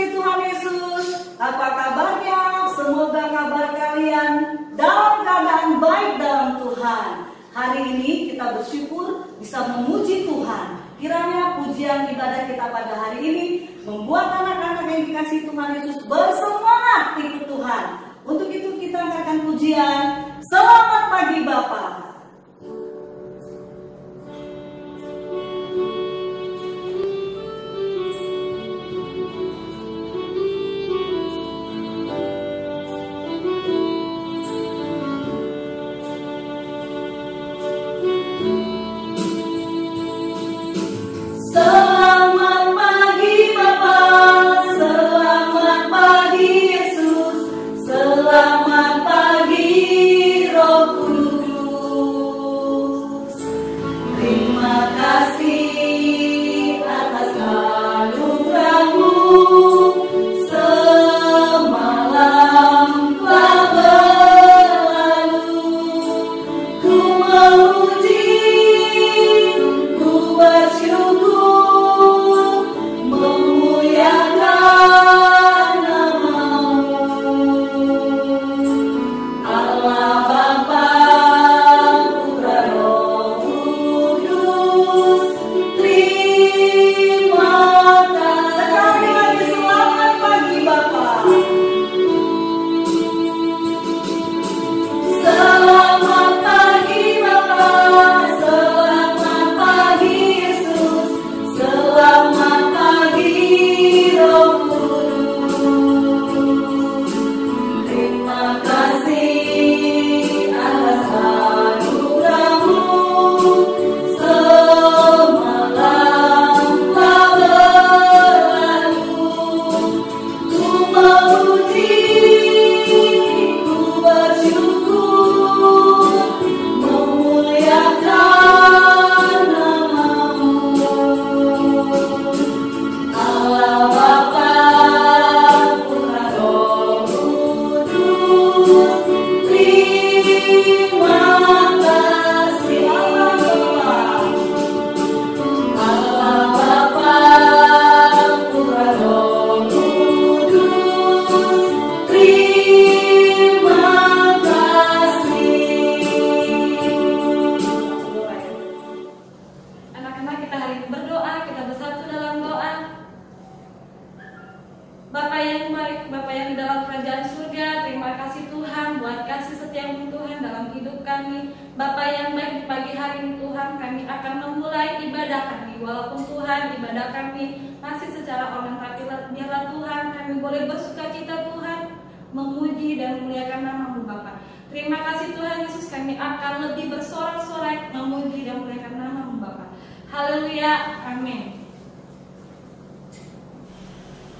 dikasihi Tuhan Yesus, apa kabarnya? Semoga kabar kalian dalam keadaan baik dalam Tuhan. Hari ini kita bersyukur bisa memuji Tuhan. Kiranya pujian ibadah kita pada hari ini membuat anak-anak yang dikasihi Tuhan Yesus bersemangat ikut Tuhan. Untuk itu kita akan pujian Selamat Pagi Bapa.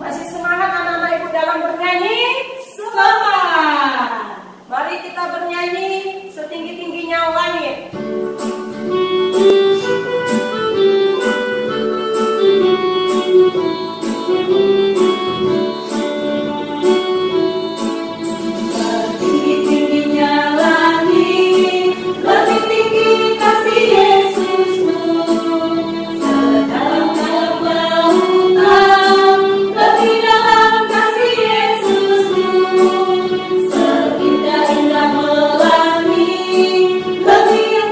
Masih semangat anak-anak ibu dalam bernyanyi? Semangat! Mari kita bernyanyi setinggi-tingginya langit. Lebih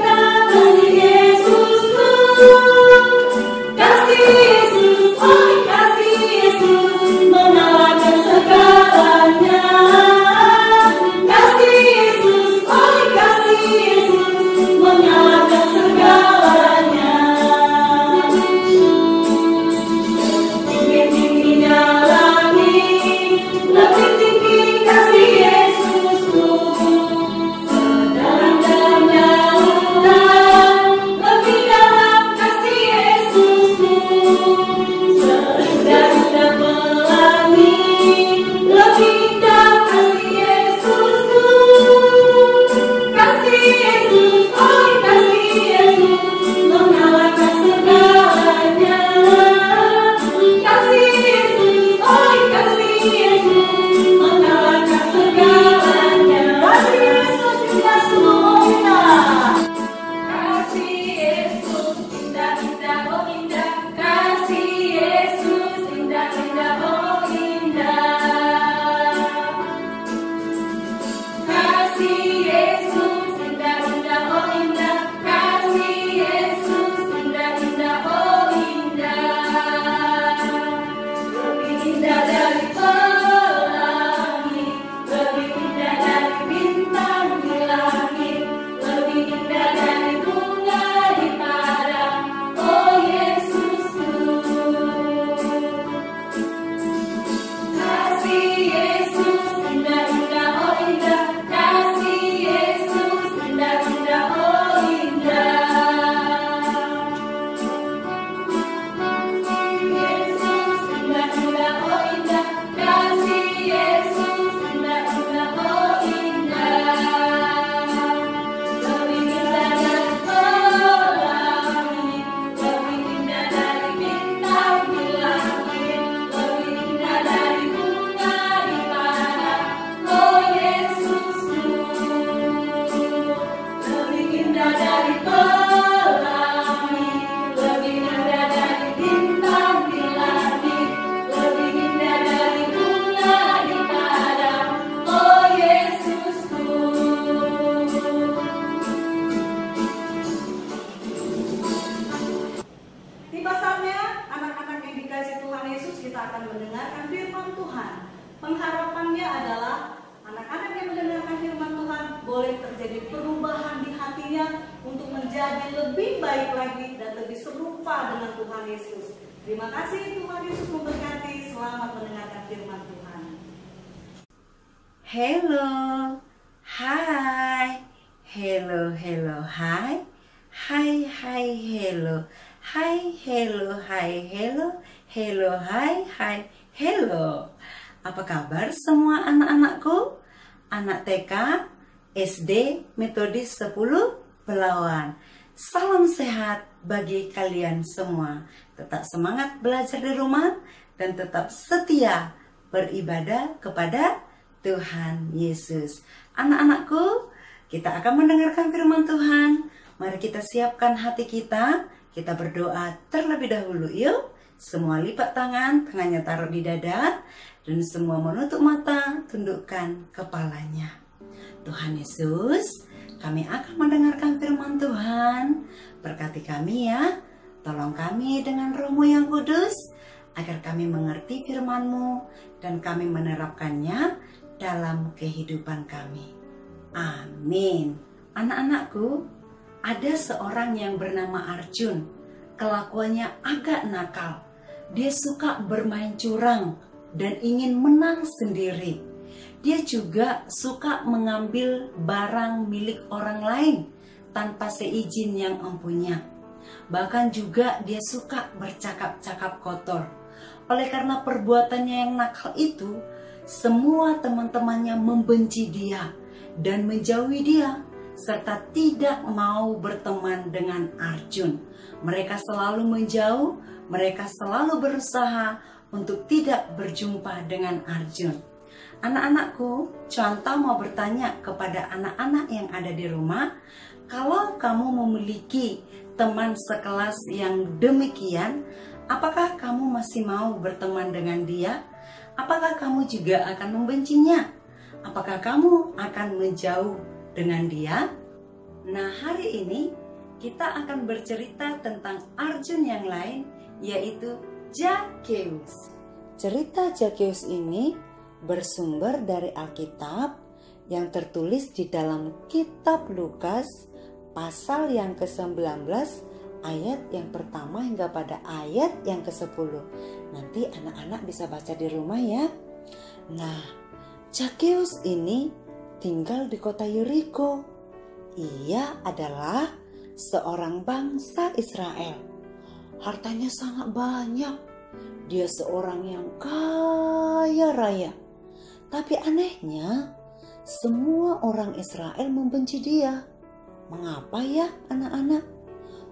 mendengarkan firman Tuhan. Pengharapannya adalah anak-anak yang mendengarkan firman Tuhan boleh terjadi perubahan di hatinya untuk menjadi lebih baik lagi dan lebih serupa dengan Tuhan Yesus. Terima kasih, Tuhan Yesus memberkati. Selamat mendengarkan firman Tuhan. Hello, hai, hello, hai, hai, hello, hai, hello, hello, hai, hello. Apa kabar semua anak-anakku? Anak TK, SD, Metodis 10, Pelawan. Salam sehat bagi kalian semua. Tetap semangat belajar di rumah dan tetap setia beribadah kepada Tuhan Yesus. Anak-anakku, kita akan mendengarkan firman Tuhan. Mari kita siapkan hati kita. Kita berdoa terlebih dahulu yuk. Semua lipat tangan, tangannya taruh di dada. Dan semua menutup mata, tundukkan kepalanya. Tuhan Yesus, kami akan mendengarkan firman Tuhan. Berkati kami ya. Tolong kami dengan Roh-Mu yang kudus, agar kami mengerti firman-Mu dan kami menerapkannya dalam kehidupan kami. Amin. Anak-anakku, ada seorang yang bernama Arjun. Kelakuannya agak nakal. Dia suka bermain curang dan ingin menang sendiri. Dia juga suka mengambil barang milik orang lain tanpa seizin yang empunya. Bahkan juga dia suka bercakap-cakap kotor. Oleh karena perbuatannya yang nakal itu, semua teman-temannya membenci dia dan menjauhi dia, serta tidak mau berteman dengan Arjun. Mereka selalu menjauh, mereka selalu berusaha untuk tidak berjumpa dengan Arjun. Anak-anakku, contoh mau bertanya kepada anak-anak yang ada di rumah, kalau kamu memiliki teman sekelas yang demikian, apakah kamu masih mau berteman dengan dia? Apakah kamu juga akan membencinya? Apakah kamu akan menjauh dengan dia? Nah, hari ini kita akan bercerita tentang Arjun yang lain, yaitu Zakheus. Cerita Zakheus ini bersumber dari Alkitab yang tertulis di dalam kitab Lukas pasal yang ke-19 ayat yang pertama hingga pada ayat yang ke-10. Nanti anak-anak bisa baca di rumah ya. Nah, Zakheus ini tinggal di kota Yeriko. Ia adalah seorang bangsa Israel. Hartanya sangat banyak. Dia seorang yang kaya raya. Tapi anehnya, semua orang Israel membenci dia. Mengapa ya anak-anak?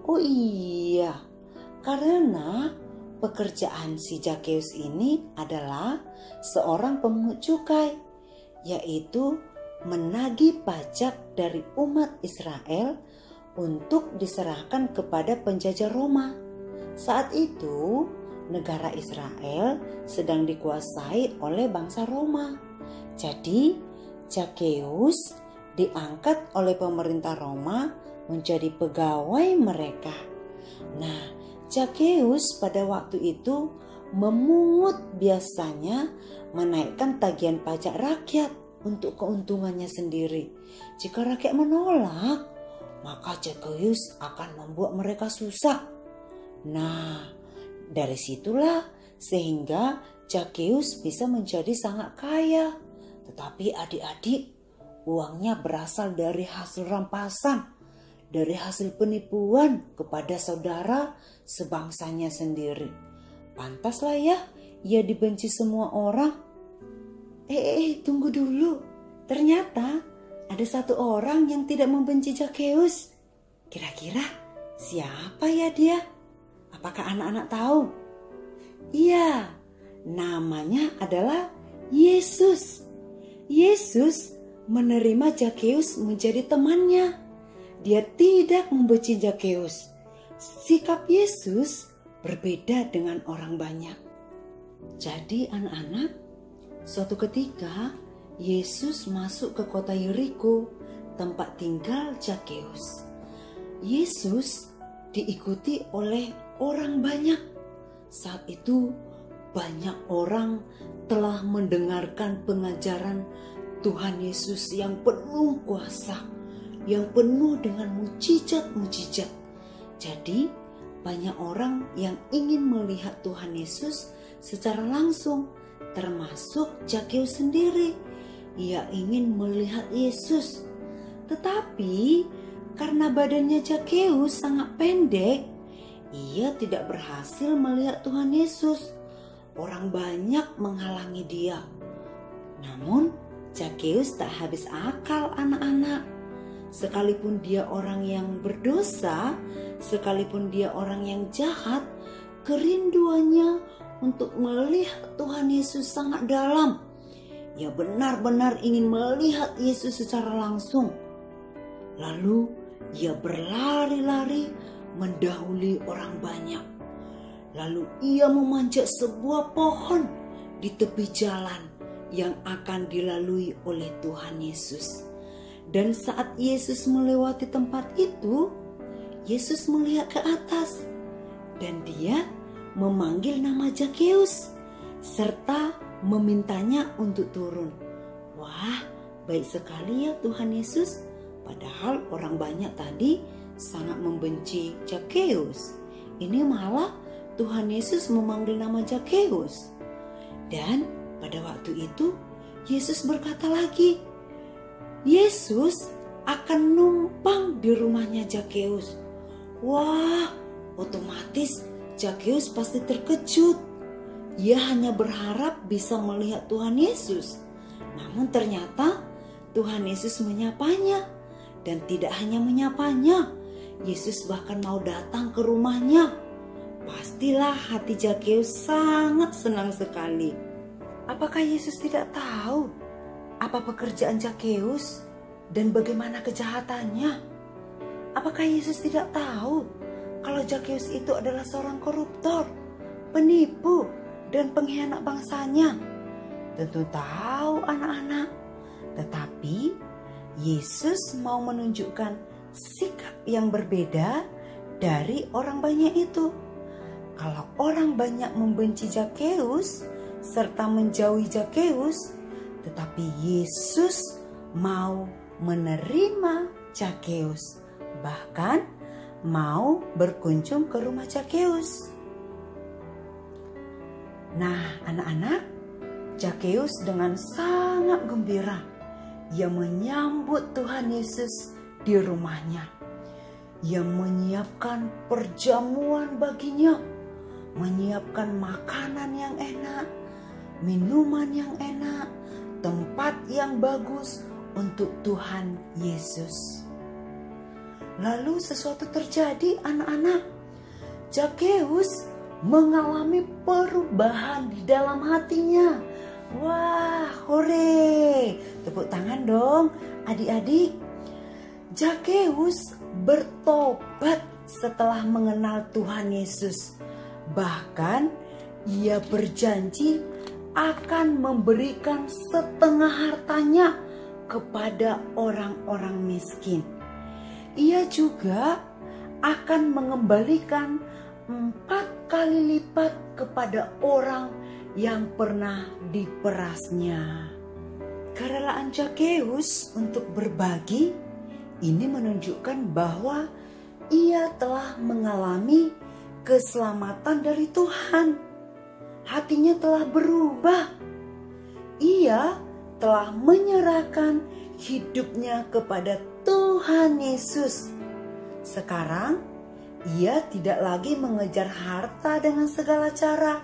Oh iya, karena pekerjaan si Zakheus ini adalah seorang pemungut cukai, yaitu menagih pajak dari umat Israel untuk diserahkan kepada penjajah Roma. Saat itu, negara Israel sedang dikuasai oleh bangsa Roma. Jadi, Zakheus diangkat oleh pemerintah Roma menjadi pegawai mereka. Nah, Zakheus pada waktu itu memungut, biasanya menaikkan tagihan pajak rakyat untuk keuntungannya sendiri. Jika rakyat menolak, maka Zakheus akan membuat mereka susah. Nah, dari situlah sehingga Zakheus bisa menjadi sangat kaya. Tetapi adik-adik, uangnya berasal dari hasil rampasan, dari hasil penipuan kepada saudara sebangsanya sendiri. Pantaslah ya, ia dibenci semua orang. Tunggu dulu. Ternyata ada satu orang yang tidak membenci Zakheus. Kira-kira siapa ya dia? Apakah anak-anak tahu? Iya, namanya adalah Yesus. Yesus menerima Zakheus menjadi temannya. Dia tidak membenci Zakheus. Sikap Yesus berbeda dengan orang banyak. Jadi anak-anak, suatu ketika Yesus masuk ke kota Yeriko, tempat tinggal Zakheus. Yesus diikuti oleh orang banyak. Saat itu banyak orang telah mendengarkan pengajaran Tuhan Yesus yang penuh kuasa, yang penuh dengan mujizat-mujizat. Jadi banyak orang yang ingin melihat Tuhan Yesus secara langsung, termasuk Zakheus sendiri. Ia ingin melihat Yesus. Tetapi karena badannya Zakheus sangat pendek, ia tidak berhasil melihat Tuhan Yesus. Orang banyak menghalangi dia. Namun Zakheus tak habis akal, anak-anak. Sekalipun dia orang yang berdosa, sekalipun dia orang yang jahat, kerinduannya untuk melihat Tuhan Yesus sangat dalam. Ia benar-benar ingin melihat Yesus secara langsung. Lalu ia berlari-lari mendahului orang banyak. Lalu ia memanjat sebuah pohon di tepi jalan yang akan dilalui oleh Tuhan Yesus. Dan saat Yesus melewati tempat itu, Yesus melihat ke atas dan dia memanggil nama Zakheus serta memintanya untuk turun. Wah, baik sekali ya Tuhan Yesus. Padahal orang banyak tadi sangat membenci Zakheus. Ini malah Tuhan Yesus memanggil nama Zakheus. Dan pada waktu itu Yesus berkata lagi, Yesus akan numpang di rumahnya Zakheus. Wah, otomatis Zakheus pasti terkejut. Ia hanya berharap bisa melihat Tuhan Yesus. Namun ternyata Tuhan Yesus menyapanya. Dan tidak hanya menyapanya, Yesus bahkan mau datang ke rumahnya. Pastilah hati Zakheus sangat senang sekali. Apakah Yesus tidak tahu apa pekerjaan Zakheus dan bagaimana kejahatannya? Apakah Yesus tidak tahu kalau Zakheus itu adalah seorang koruptor, penipu, dan pengkhianat bangsanya? Tentu tahu anak-anak. Tetapi Yesus mau menunjukkan sikap yang berbeda dari orang banyak itu. Kalau orang banyak membenci Zakheus serta menjauhi Zakheus, tetapi Yesus mau menerima Zakheus, bahkan mau berkunjung ke rumah Zakheus. Nah, anak-anak, Zakheus dengan sangat gembira, ia menyambut Tuhan Yesus di rumahnya. Ia menyiapkan perjamuan baginya, menyiapkan makanan yang enak, minuman yang enak, tempat yang bagus untuk Tuhan Yesus. Lalu sesuatu terjadi, anak-anak. Zakheus mengalami perubahan di dalam hatinya. Wah, hore! Tepuk tangan dong, adik-adik. Zakheus bertobat setelah mengenal Tuhan Yesus. Bahkan ia berjanji akan memberikan setengah hartanya kepada orang-orang miskin. Ia juga akan mengembalikan 4 kali lipat kepada orang yang pernah diperasnya. Kerelaan Zakheus untuk berbagi ini menunjukkan bahwa ia telah mengalami keselamatan dari Tuhan. Hatinya telah berubah. Ia telah menyerahkan hidupnya kepada Tuhan Yesus. Sekarang ia tidak lagi mengejar harta dengan segala cara.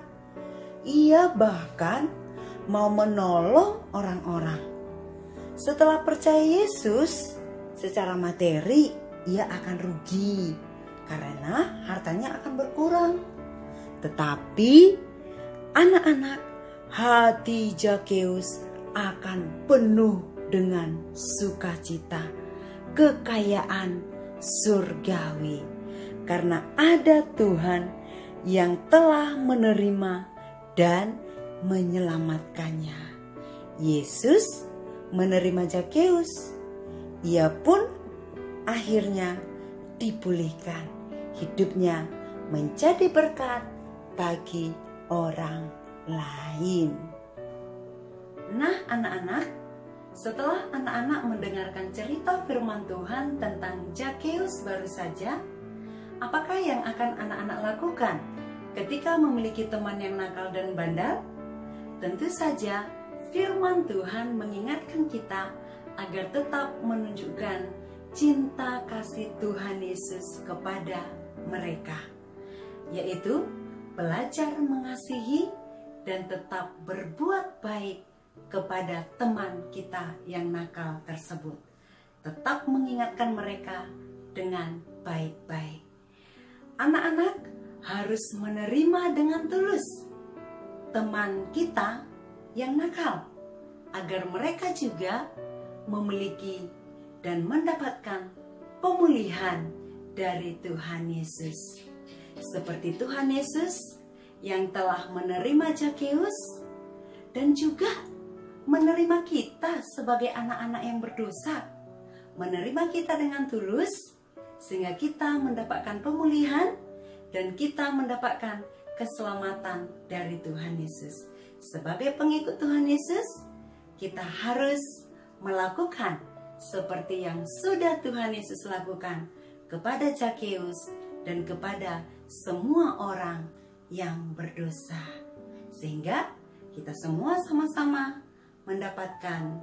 Ia bahkan mau menolong orang-orang. Setelah percaya Yesus, secara materi ia akan rugi karena hartanya akan berkurang. Tetapi anak-anak, hati Zakheus akan penuh dengan sukacita, kekayaan surgawi, karena ada Tuhan yang telah menerima dan menyelamatkannya. Yesus menerima Zakheus. Ia pun akhirnya dipulihkan. Hidupnya menjadi berkat bagi orang lain. Nah, anak-anak, setelah anak-anak mendengarkan cerita firman Tuhan tentang Zakheus baru saja, apakah yang akan anak-anak lakukan ketika memiliki teman yang nakal dan bandel? Tentu saja firman Tuhan mengingatkan kita agar tetap menunjukkan cinta kasih Tuhan Yesus kepada mereka, yaitu belajar mengasihi dan tetap berbuat baik kepada teman kita yang nakal tersebut. Tetap mengingatkan mereka dengan baik-baik. Anak-anak harus menerima dengan tulus teman kita yang nakal, agar mereka juga memiliki dan mendapatkan pemulihan dari Tuhan Yesus. Seperti Tuhan Yesus yang telah menerima Zakheus dan juga menerima kita sebagai anak-anak yang berdosa, menerima kita dengan tulus sehingga kita mendapatkan pemulihan dan kita mendapatkan keselamatan dari Tuhan Yesus. Sebagai pengikut Tuhan Yesus, kita harus melakukan seperti yang sudah Tuhan Yesus lakukan kepada Zakheus dan kepada semua orang yang berdosa, sehingga kita semua sama-sama mendapatkan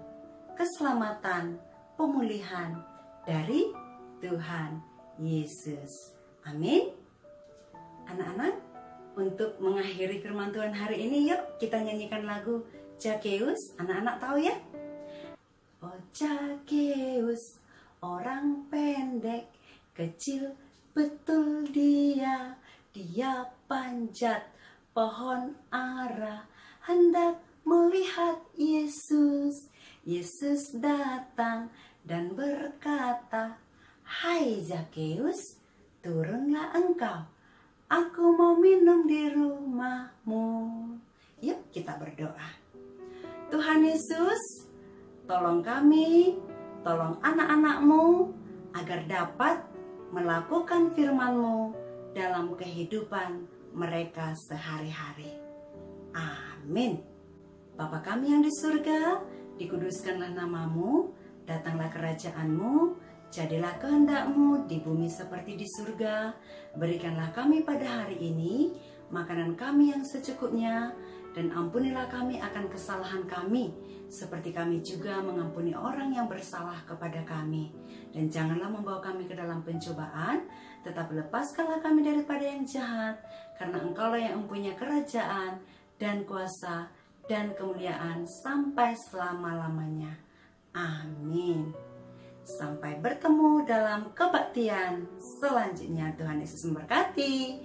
keselamatan, pemulihan dari Tuhan Yesus. Amin. Anak-anak, untuk mengakhiri firman Tuhan hari ini, yuk kita nyanyikan lagu Zakheus. Anak-anak tahu ya? Oh Zakheus, orang pendek, kecil betul dia panjat pohon ara, hendak melihat Yesus. Yesus datang dan berkata, "Hai Zakheus, turunlah engkau, aku mau minum di rumahmu." Yuk kita berdoa. Tuhan Yesus, tolong kami, tolong anak-anak-Mu agar dapat melakukan firman-Mu dalam kehidupan mereka sehari-hari. Amin. Bapa kami yang di surga, dikuduskanlah nama-Mu, datanglah kerajaan-Mu, jadilah kehendak-Mu di bumi seperti di surga. Berikanlah kami pada hari ini makanan kami yang secukupnya, dan ampunilah kami akan kesalahan kami, seperti kami juga mengampuni orang yang bersalah kepada kami. Dan janganlah membawa kami ke dalam pencobaan, tetapi lepaskanlah kami daripada yang jahat, karena Engkaulah yang mempunyai kerajaan dan kuasa dan kemuliaan sampai selama-lamanya. Amin. Sampai bertemu dalam kebaktian selanjutnya. Tuhan Yesus memberkati.